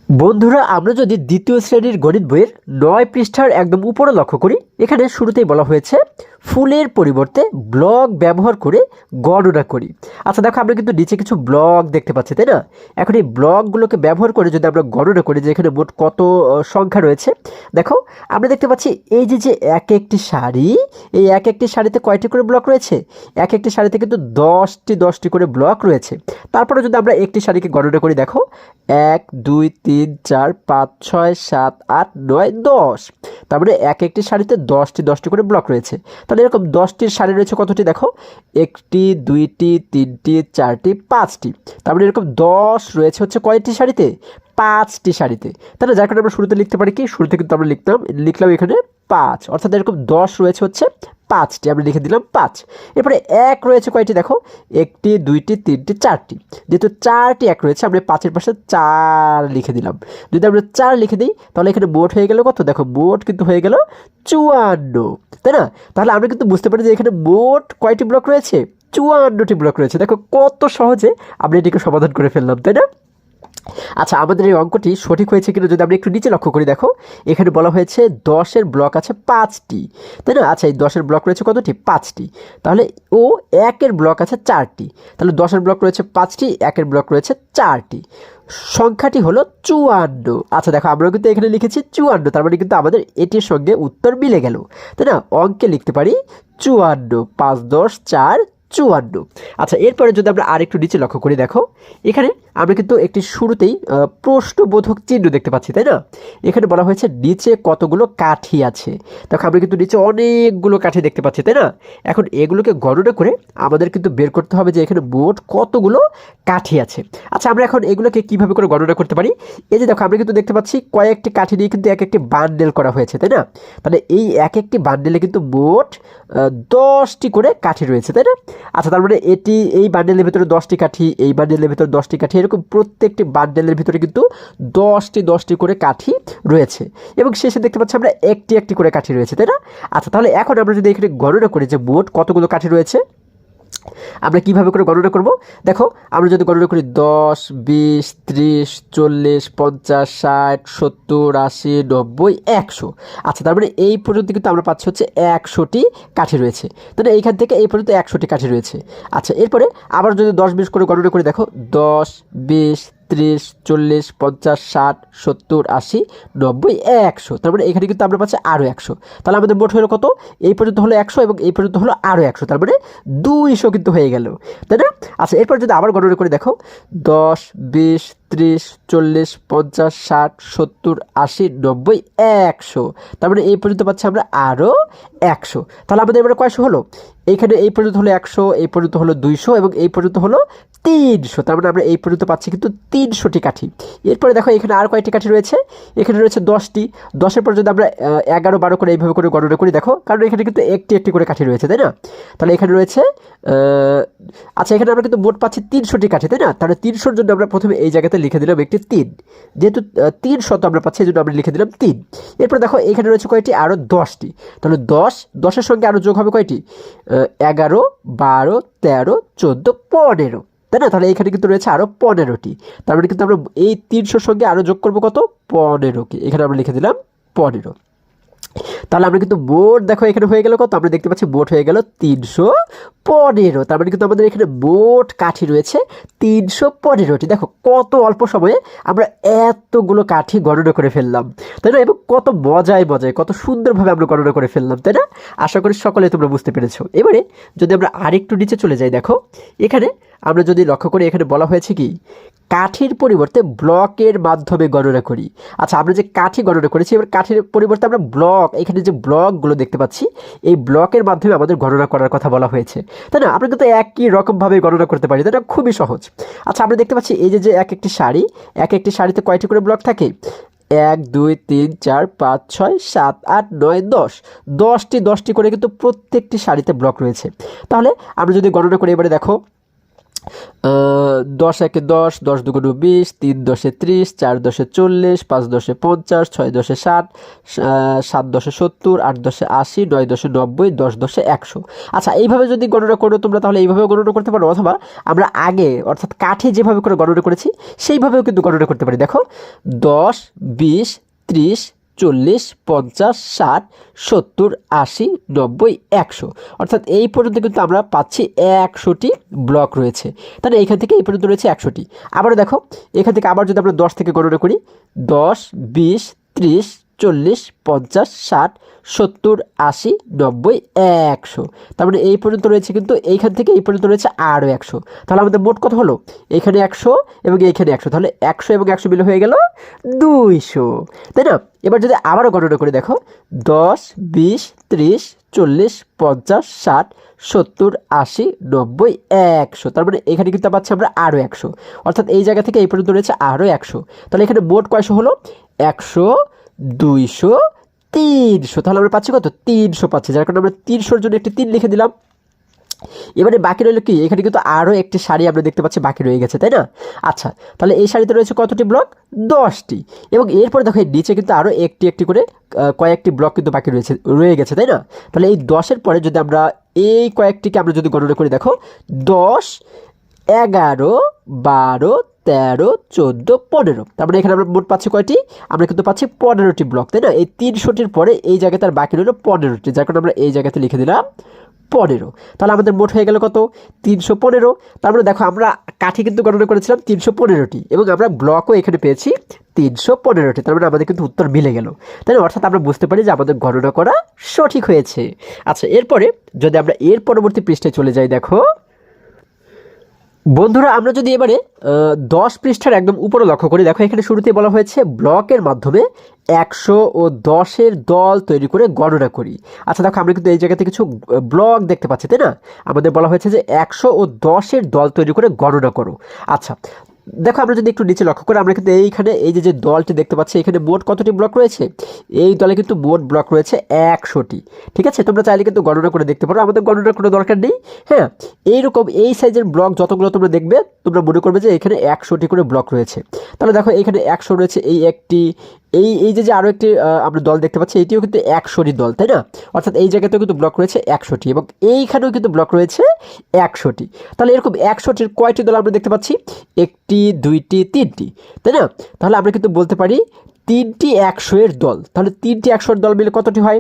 বন্ধুরা, আমরা যদি দ্বিতীয় শ্রেণীর গণিত বইয়ের ৯ পৃষ্ঠার একদম উপরে লক্ষ্য করি, এখানে শুরুতেই বলা হয়েছে ফুলের পরিবর্তে ব্লক ব্যবহার করে গণনা করি। আচ্ছা দেখো, আমরা কিন্তু নিচে কিছু ব্লক দেখতে পাচ্ছি, তাই না? এখন এই ব্লকগুলোকে ব্যবহার করে যদি আমরা গণনা করি যে এখানে মোট কত সংখ্যা রয়েছে, দেখো আমরা দেখতে পাচ্ছি এই যে এক একটি শাড়ি, এই এক একটি শাড়িতে কয়টি করে ব্লক রয়েছে? এক একটি শাড়িতে কিন্তু 10টি করে ব্লক রয়েছে। তারপরে যদি আমরা একটি শাড়িকে গণনা করি, দেখো 1 2 3 4 5 6 7 8 9 10। তার মানে এক একটি শাড়িতে 10টি করে ব্লক রয়েছে। তাহলে এরকম 10টির শাড়ি রয়েছে কতটি? দেখো 1টি 2টি 3টি 4টি 5টি। তার মানে এরকম 10 রয়েছে হচ্ছে কয়টি শাড়িতে? 5টি শাড়িতে। তাহলে যার কারণে আমরা শুরুতে লিখতে পারি কি, শুরুতে কিন্তু আমরা লিখলাম এখানে 5, অর্থাৎ এরকম 10 রয়েছে হচ্ছে 5টি, আমরা লিখে দিলাম 5। এরপরে 1 রয়েছে কয়টি? দেখো 1টি 2টি 3টি 4টি। যেহেতু 4টি 1 রয়েছে, আমরা 5-এর পাশে 4 লিখে দিলাম। যদি আমরা 4 লিখে দিই তাহলে এখানে মোট হয়ে গেল কত? দেখো মোট কিন্তু হয়ে গেল 54, তাই না? তাহলে আমরা কিন্তু বুঝতে পারি যে এখানে মোট কয়টি ব্লক রয়েছে? 54টি ব্লক রয়েছে। দেখো কত সহজে আমরা এটিকে সমাধান করে ফেললাম, তাই না? আচ্ছা, আমাদের এই অঙ্কটি সঠিক হয়েছে কিনা যদি আমরা একটু নিচে লক্ষ্য করি, দেখো এখানে বলা হয়েছে 10-এর ব্লক আছে 5টি, তাই না? আচ্ছা, এই 10-এর ব্লক রয়েছে কতটি? 5টি। তাহলে 1-এর ব্লক আছে 4টি। তাহলে 10-এর ব্লক রয়েছে 5টি, 1-এর ব্লক রয়েছে 4টি। সংখ্যাটি হলো 54। আচ্ছা দেখো, আমরা কিন্তু এখানে লিখেছি 54, তার মানে কিন্তু আমাদের এটির সঙ্গে উত্তর মিলে গেল, তাই না? অঙ্কে লিখতে পারি 54, 5 10 4 54। আচ্ছা, এরপরে যদি আমরা আরেকটু নিচে লক্ষ্য করি, দেখো এখানে আমরা কিন্তু একটি শুরুতেই প্রশ্নবোধক চিহ্ন দেখতে পাচ্ছি, তাই না? এখানে বলা হয়েছে নিচে কতগুলো কাঠি আছে। দেখো আমরা কিন্তু নিচে অনেকগুলো কাঠি দেখতে পাচ্ছি, তাই না? এখন এগুলোকে গণনা করে আমাদের কিন্তু বের করতে হবে যে এখানে মোট কতগুলো কাঠি আছে। আচ্ছা, আমরা এখন এগুলোকে কিভাবে করে গণনা করতে পারি? এই যে দেখো, আমরা কিন্তু দেখতে পাচ্ছি কয়েকটি কাঠি নিয়ে কিন্তু এক একটি বান্ডেল করা হয়েছে, তাই না? তাহলে এই এক একটি বান্ডেলে কিন্তু মোট 10টি করে কাঠি রয়েছে, তাই না? আচ্ছা, তার মানে এই বান্ডেলের ভিতরে 10টি কাঠি, এই বান্ডেলের ভিতরে 10টি কাঠি, এরকম প্রত্যেকটি বান্ডেলের ভিতরে কিন্তু 10টি করে কাঠি রয়েছে। এবং শেষে দেখতে পাচ্ছি আমরা একটি করে কাঠি রয়েছে, তাই না? আচ্ছা, তাহলে এখন আমরা যদি এখানে গণনা করি যে মোট কতগুলো কাঠি রয়েছে, আমরা কিভাবে করে গণনা করব? দেখো আমরা যদি গণনা করি 10 20 30 40 50 60 70 80 90 100। আচ্ছা, তার মানে এই পর্যন্ত কিন্তু আমরা পাচ্ছি হচ্ছে 100টি কাঠি রয়েছে, তাহলে এইখান থেকে এই পর্যন্ত 100টি কাঠি রয়েছে। আচ্ছা, এরপরে আবার যদি 10 20 করে গণনা করি, দেখো 10 20 30 40 50 60 70 80 90 100। তার মানে এখানে কিন্তু আমরা পাচ্ছি আরও 100। তাহলে আমাদের মোট হলো কত? এই পর্যন্ত হলো 100 এবং এই পর্যন্ত হলো আরও 100, তার মানে 200 কিন্তু হয়ে গেল, তাই না? আচ্ছা, এরপর যদি আবার গণনা করে, দেখো 10 20 30 40 50 60 70 80 90 100। তার মানে এই পর্যন্ত পাচ্ছি আমরা আরও 100। তাহলে আমাদের এবারে কয়শো হলো? এইখানে এই পর্যন্ত হলো 100, এই পর্যন্ত হলো 200 এবং এই পর্যন্ত হলো 300। তার মানে আমরা এই পর্যন্ত পাচ্ছি কিন্তু 300টি কাঠি। এরপরে দেখো এখানে আর কয়টি কাঠি রয়েছে? এখানে রয়েছে 10টি। 10-এর পর যদি আমরা 11 12 করে এইভাবে করে গণনা করি, দেখো কারণ এখানে কিন্তু একটি করে কাঠি রয়েছে, তাই না? তাহলে এখানে রয়েছে আচ্ছা, এখানে আমরা কিন্তু মোট পাচ্ছি 300টি কাঠি, তাই না? তাহলে 300-র জন্য আমরা প্রথমে এই জায়গাতে লিখে দিলাম একটি 3, যেহেতু 300 আমরা পাচ্ছি এই জন্য আমরা লিখে দিলাম 3। এরপর দেখো এখানে রয়েছে কয়টি? আরও 10টি। তাহলে 10-এর সঙ্গে আরও যোগ হবে কয়টি? 11 12 13 14 15, তাই না? তাহলে এখানে কিন্তু রয়েছে আরও 15টি। তার মানে কিন্তু আমরা এই 300-র সঙ্গে আরও যোগ করবো কত? 15কে। এখানে আমরা লিখে দিলাম 15। তাহলে আমরা কিন্তু মোট দেখো এখানে হয়ে গেল কত? আমরা দেখতে পাচ্ছি মোট হয়ে গেল 315। তার মানে কিন্তু আমাদের এখানে মোট কাঠি রয়েছে 315টি। দেখো কত অল্প সময়ে আমরা এতগুলো কাঠি গণনা করে ফেললাম, তাই না? এবং কত মজায় কত সুন্দরভাবে আমরা গণনা করে ফেললাম, তাই না? আশা করি সকলে তোমরা বুঝতে পেরেছো। এবারে যদি আমরা আরেকটু নিচে চলে যাই, দেখো এখানে আমরা যদি লক্ষ্য করি, এখানে বলা হয়েছে কি কাঠির পরিবর্তে ব্লকের মাধ্যমে গণনা করি। আচ্ছা, আমরা যে কাঠি গণনা করেছি, এবার কাঠির পরিবর্তে আমরা ব্লক, এখানে যে ব্লকগুলো দেখতে পাচ্ছি এই ব্লকের মাধ্যমে আমাদের গণনা করার কথা বলা হয়েছে, তাই না? আমরা কিন্তু একই রকমভাবে গণনা করতে পারি, তাই না? খুবই সহজ। আচ্ছা, আমরা দেখতে পাচ্ছি এই যে এক একটি শাড়িতে কয়টি করে ব্লক থাকে? 1 2 3 4 5 6 7 8 9 10। 10টি করে কিন্তু প্রত্যেকটি শাড়িতে ব্লক রয়েছে। তাহলে আমরা যদি গণনা করি, এবারে দেখো দশ একে 10, 10 দুগুণ 20, 3 10 30, 4 10 40, 5 10 50, 6 10 60, 7 10 70, 8 10 80, 9 10 90, 10 10 100। আচ্ছা, এইভাবে যদি গণনা করো তোমরা তাহলে এইভাবেও গণনা করতে পারো, অথবা আমরা আগে অর্থাৎ কাঠে যেভাবে করে গণনা করেছি সেইভাবেও কিন্তু গণনা করতে পারি। দেখো 10, 20, 30, 40, 50, 60, 70, 80, 90, 100, অর্থাৎ এই পর্যন্ত কিন্তু আমরা পাচ্ছি 100টি ব্লক রয়েছে। তাহলে এইখান থেকে এই পর্যন্ত রয়েছে 100টি। আবার দেখো এখান থেকে আবার যদি আমরা 10 থেকে গণনা করি, 10, 20, 30, 40, 50, 60, 70, 80, 90, 100। তার মানে এই পর্যন্ত রয়েছে, কিন্তু এইখান থেকে এই পর্যন্ত রয়েছে আরও 100। তাহলে আমাদের মোট কত হলো? এইখানে 100 এবং এইখানে 100, তাহলে 100 এবং 100 মিলে হয়ে গেল 200, তাই না? এবার যদি আবারও গণনা করে দেখো, 10, 20, 30, 40, 50, 60, 70, 80, 90, 100, তার মানে এখানে কিন্তু পাচ্ছি আমরা আরও 100, অর্থাৎ এই জায়গা থেকে এই পর্যন্ত রয়েছে আরও 100। তাহলে এখানে মোট কয়শো হলো? 100, 200, 300। তাহলে আমরা পাচ্ছি কত? 300 পাচ্ছি, যার কারণে আমরা 300-র জন্য একটি 3 লিখে দিলাম। এবারে বাকি রইল কি? এখানে কিন্তু আরও একটি শাড়ি আমরা দেখতে পাচ্ছি বাকি রয়ে গেছে, তাই না? আচ্ছা, তাহলে এই শাড়িতে রয়েছে কতটি ব্লক? 10টি। এবং এরপরে দেখো এই নিচে কিন্তু আরও একটি একটি করে কয়েকটি ব্লক কিন্তু বাকি রয়ে গেছে, তাই না? তাহলে এই 10-এর পরে যদি আমরা এই কয়েকটিকে আমরা যদি গণনা করি, দেখো 10, 11, 12, 13, 14, 15, তার মানে এখানে আমরা মোট পাচ্ছি কয়টি? আমরা কিন্তু পাচ্ছি 15টি ব্লক, তাই না? এই 300টির পরে এই জায়গাতে আর বাকি রইল 15টি, যার কারণে আমরা এই জায়গাতে লিখে দিলাম 15। তাহলে আমাদের মোট হয়ে গেল কত? 315। তার মানে দেখো আমরা কাঠি কিন্তু গণনা করেছিলাম 315টি এবং আমরা ব্লকও এখানে পেয়েছি 315টি, তার মানে আমাদের কিন্তু উত্তর মিলে গেল, তাই না? অর্থাৎ আমরা বুঝতে পারি যে আমাদের গণনা করা সঠিক হয়েছে। আচ্ছা, এরপরে যদি আমরা এর পরবর্তী পৃষ্ঠায় চলে যাই, দেখো বন্ধুরা আমরা যদি এবারে 10 পৃষ্ঠার একদম উপরে লক্ষ্য করি, দেখো এখানে শুরুতে বলা হয়েছে ব্লকের মাধ্যমে 100 ও 10-এর দল তৈরি করে গণনা করি। আচ্ছা দেখো আমরা কিন্তু এই জায়গাতে কিছু ব্লক দেখতে পাচ্ছি, তাই না? আমাদের বলা হয়েছে যে 100 ও 10-এর দল তৈরি করে গণনা করো। আচ্ছা দেখো আমরা যদি একটু নিচে লক্ষ্য করি, আমরা কিন্তু এইখানে এই যে দলটি দেখতে পাচ্ছি, এখানে মোট কতটি ব্লক রয়েছে? এই দলে কিন্তু মোট ব্লক রয়েছে 100টি। ঠিক আছে, তোমরা চাইলে কিন্তু গণনা করে দেখতে পারো, আমাদের গণনার কোনো দরকার নেই। হ্যাঁ, এইরকম এই সাইজের ব্লক যতগুলো তোমরা দেখবে তোমরা মনে করবে যে এখানে 100টি করে ব্লক রয়েছে। তাহলে দেখো এখানে 100 রয়েছে, এই একটি, এই যে আরও একটি আমরা দল দেখতে পাচ্ছি, এটিও কিন্তু 100টি দল, তাই না? অর্থাৎ এই জায়গাতেও কিন্তু ব্লক রয়েছে 100টি এবং এইখানেও কিন্তু ব্লক রয়েছে 100টি। তাহলে এরকম 100টির কয়টি দল আমরা দেখতে পাচ্ছি? একটি, দুইটি, তিনটি, তাই না? তাহলে আমরা কিন্তু বলতে পারি 3টি 100-এর দল। তাহলে 3টি 100-এর দল মিলে কতটি হয়?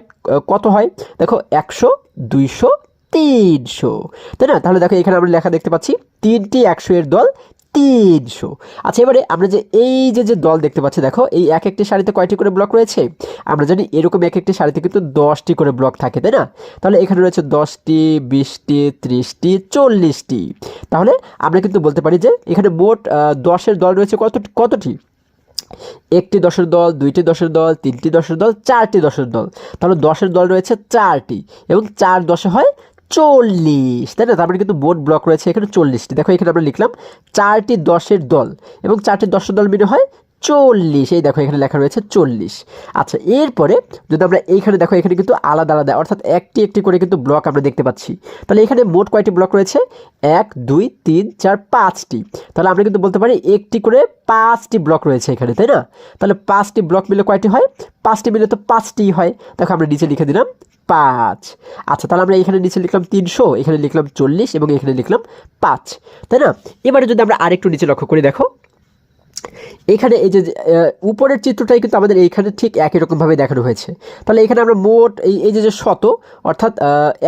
কত হয়? দেখো 100, 200, 300, তাই না? তাহলে দেখো এখানে আমরা লেখা দেখতে পাচ্ছি 3টি 100-এর দল 300। আচ্ছা, এবারে আমরা যে এই যে দল দেখতে পাচ্ছি, দেখো এই এক একটি শাড়িতে কয়টি করে ব্লক রয়েছে? আমরা জানি এরকম এক একটি শাড়িতে কিন্তু 10টি করে ব্লক থাকে, তাই না? তাহলে এখানে রয়েছে 10টি, 20টি, 30টি, 40টি। তাহলে আমরা কিন্তু বলতে পারি যে এখানে মোট 10-এর দল রয়েছে কতটি? একটি 10-এর দল, দুইটি 10-এর দল, তিনটি 10-এর দল, চারটি 10-এর দল। তাহলে 10-এর দল রয়েছে 4টি এবং 4 10 হয় 40, তাই না? তারপরে কিন্তু মোট ব্লক রয়েছে এখানে 40টি। দেখো এখানে আমরা লিখলাম 4টি 10-এর দল এবং 4টি 10-এর দল মিলে হয় 40। এই দেখো এখানে লেখা রয়েছে 40। আচ্ছা, এরপরে যদি আমরা এইখানে দেখো, এখানে কিন্তু আলাদা আলাদা অর্থাৎ একটি একটি করে কিন্তু ব্লক আমরা দেখতে পাচ্ছি। তাহলে এখানে মোট কয়টি ব্লক রয়েছে? 1, 2, 3, 4, 5টি। তাহলে আমরা কিন্তু বলতে পারি একটি করে 5টি ব্লক রয়েছে এখানে, তাই না? তাহলে 5টি ব্লক মিলে কয়টি হয়? 5টি মিলে তো 5টি হয়। দেখো আমরা নিচে লিখে দিলাম 5। আচ্ছা, তাহলে আমরা এখানে নিচে লিখলাম 300, এখানে লিখলাম 40 এবং এখানে লিখলাম 5, তাই না? এবারে যদি আমরা আরেকটু নিচে লক্ষ্য করি, দেখো এখানে এই যে উপরের চিত্রটাই কিন্তু আমাদের এইখানে ঠিক একই রকমভাবে দেখানো হয়েছে। তাহলে এখানে আমরা মোট এই যে শত অর্থাৎ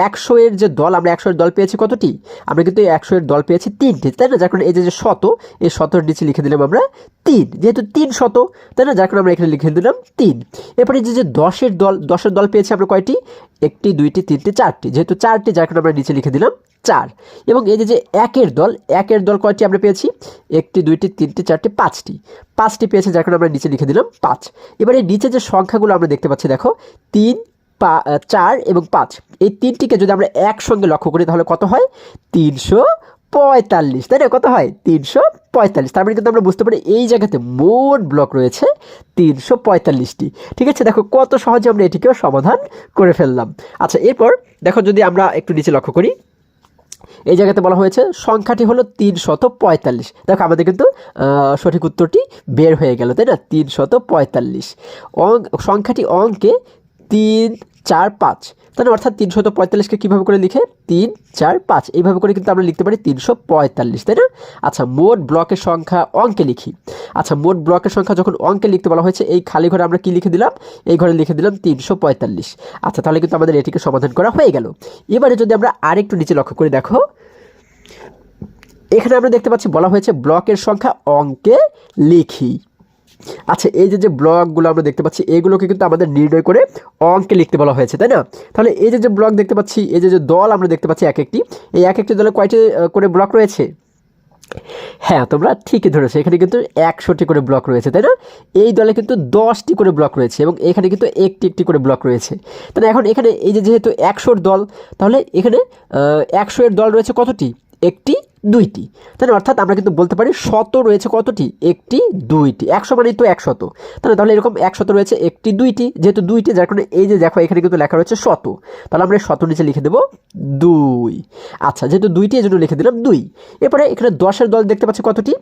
100-এর যে দল, আমরা 100-এর দল পেয়েছি কতটি? আমরা কিন্তু 100-এর দল পেয়েছি 3টি, তাই না? যার কারণে এই যে শত, এই শতর নিচে লিখে দিলাম আমরা 3, যেহেতু 300, তাই না? যার কারণে আমরা এখানে লিখে দিলাম 3। এরপরে যে 10-এর দল পেয়েছি আমরা কয়টি? একটি, দুইটি, তিনটি, চারটি, যেহেতু 4টি, যার কারণে আমরা নিচে লিখে দিলাম 4। এবং এই যে একের দল কয়টি আমরা পেয়েছি? একটি, দুইটি, তিনটি, চারটি, 5টি পেয়েছে, যার কারণে আমরা নিচে লিখে দিলাম 5। এবারে নিচে যে সংখ্যাগুলো আমরা দেখতে পাচ্ছি, দেখো 3, 4 এবং 5, এই তিনটিকে যদি আমরা একসঙ্গে লক্ষ্য করি তাহলে কত হয়? 345, তাই না? কত হয়? 345। তার মানে কিন্তু আমরা বুঝতে পারি এই জায়গাতে মোট ব্লক রয়েছে 345টি। ঠিক আছে, দেখো কত সহজে আমরা এটিকেও সমাধান করে ফেললাম। আচ্ছা, এরপর দেখো যদি আমরা একটু নিচে লক্ষ্য করি, এই জায়গাতে বলা হয়েছে সংখ্যাটি হলো 345। দেখো আমাদের কিন্তু সঠিক উত্তরটি বের হয়ে গেল, তাই না? 345 সংখ্যাটি অঙ্কে 3, 4, 5, তাই না? অর্থাৎ 345কে কীভাবে করে লিখে 3, 4, 5 এইভাবে করে কিন্তু আমরা লিখতে পারি 345, তাই না? আচ্ছা, মোট ব্লকের সংখ্যা অঙ্কে লিখি। আচ্ছা, মোট ব্লকের সংখ্যা যখন অঙ্কে লিখতে বলা হয়েছে, এই খালি ঘরে আমরা কি লিখে দিলাম? এই ঘরে লিখে দিলাম 345। আচ্ছা, তাহলে কিন্তু আমাদের এটিকে সমাধান করা হয়ে গেল। এবারে যদি আমরা আরেকটু নিচে লক্ষ্য করে দেখো, এখানে আমরা দেখতে পাচ্ছি বলা হয়েছে ব্লকের সংখ্যা অঙ্কে লিখি। আচ্ছা, এই যে ব্লকগুলো আমরা দেখতে পাচ্ছি, এগুলোকে কিন্তু আমাদের নির্ণয় করে অঙ্কে লিখতে বলা হয়েছে, তাই না? তাহলে এই যে ব্লক দেখতে পাচ্ছি, এই যে দল আমরা দেখতে পাচ্ছি এক একটি, এই এক একটি দলে কয়টি করে ব্লক রয়েছে? হ্যাঁ, তোমরা ঠিকই ধরেছো, এখানে কিন্তু 100টি করে ব্লক রয়েছে, তাই না? এই দলে কিন্তু 10টি করে ব্লক রয়েছে এবং এখানে কিন্তু একটি একটি করে ব্লক রয়েছে। তাহলে এখন এখানে এই যেহেতু 100-র দল, তাহলে এখানে 100-এর দল রয়েছে কতটি? একটি, দুইটি, তাহলে অর্থাৎ আমরা কিন্তু বলতে পারি 100 রয়েছে কতটি? একটি, দুইটি। 100 মানেই তো 100, তাহলে এরকম 100 রয়েছে একটি, দুইটি, যেহেতু দুইটি, যার কারণে এই যে দেখো এখানে কিন্তু লেখা রয়েছে 100, তাহলে আমরা 100 নিচে লিখে দেবো 2। আচ্ছা, যেহেতু দুইটি এই জন্য লিখে দিলাম 2। এরপরে এখানে 10-এর দল দেখতে পাচ্ছি কতটি?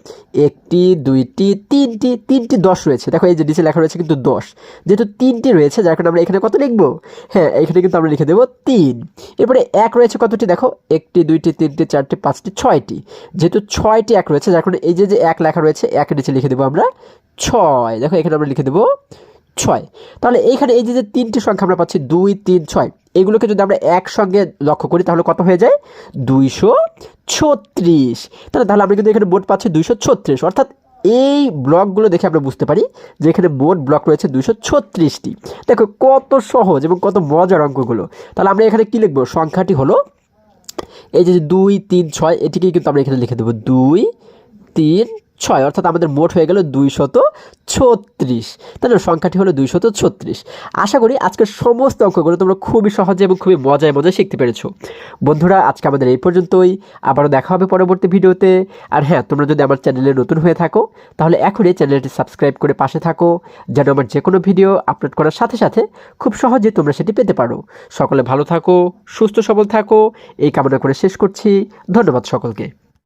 একটি, দুইটি, তিনটি, 10 রয়েছে। দেখো এই যে নিচে লেখা রয়েছে কিন্তু 10, যেহেতু 3টি রয়েছে, যার কারণে আমরা এখানে কত লিখবো? হ্যাঁ, এখানে কিন্তু আমরা লিখে দেবো 3। এরপরে 1 রয়েছে কতটি? দেখো একটি, দুইটি, তিনটি, চারটি, পাঁচটি, 6টি, যেহেতু 6টি 1 রয়েছে, যার কারণে এই যে 1 লেখা রয়েছে, 1-এর নিচে লিখে দেবো আমরা 6। দেখো এখানে আমরা লিখে দেবো 6। তাহলে এইখানে এই যে 3টি সংখ্যা আমরা পাচ্ছি 2, 3, 6, এগুলোকে যদি আমরা একসঙ্গে লক্ষ্য করি তাহলে কত হয়ে যায়? 236। তাহলে আমরা কিন্তু এখানে মোট পাচ্ছি 236, অর্থাৎ এই ব্লকগুলো দেখে আমরা বুঝতে পারি যে এখানে মোট ব্লক রয়েছে 236টি। দেখো কত সহজ এবং কত মজার অঙ্কগুলো। তাহলে আমরা এখানে কি লিখবো? সংখ্যাটি হলো এই যে 2, 3, 6, এটিকেই কিন্তু আমরা এখানে লিখে দেবো 2, 3, 6, অর্থাৎ আমাদের মোট হয়ে গেল 236। তাহলে সংখ্যাটি হলো 236। আশা করি আজকের সমস্ত অঙ্কগুলো তোমরা খুবই সহজে এবং খুবই মজায় শিখতে পেরেছো। বন্ধুরা, আজকে আমাদের এই পর্যন্তই, আবারও দেখা হবে পরবর্তী ভিডিওতে। আর হ্যাঁ, তোমরা যদি আমার চ্যানেলে নতুন হয়ে থাকো তাহলে এখনই চ্যানেলটি সাবস্ক্রাইব করে পাশে থাকো, যেন আমার যে কোনো ভিডিও আপলোড করার সাথে সাথে খুব সহজে তোমরা সেটি পেতে পারো। সকলে ভালো থাকো, সুস্থ সবল থাকো, এই কামনা করে শেষ করছি। ধন্যবাদ সকলকে।